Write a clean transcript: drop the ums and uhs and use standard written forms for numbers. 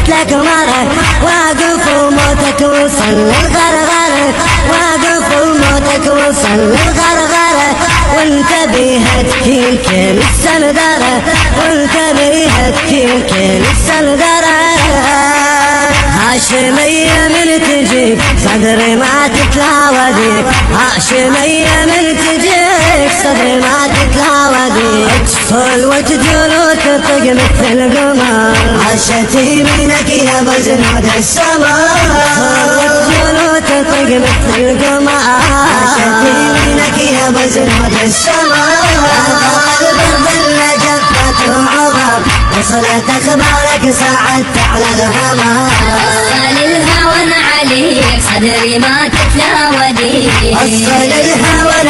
مثلك مرة واقف وموتك وصل للغرغرة، واقف وموتك وصل للغرغرة، وانت بيها تكين كل السندرة، وانت بيها تكين كل السندرة. هاشمية من تجيك صدري ما تتلاوديك، هاشمية من تجيك صدري ما تتلاوديك، صول وتجول وتطق مثل القمر، عشتي منك يا بزنود السماء، صول وتجول وتطق مثل القمر، عشتي منك يا بزنود السماء. القلب اللي جفت وعظم وصلت اخبارك صعدت على الهمام، أصل الهوى عليك صدري ما تتلاوديك، أصل الهوى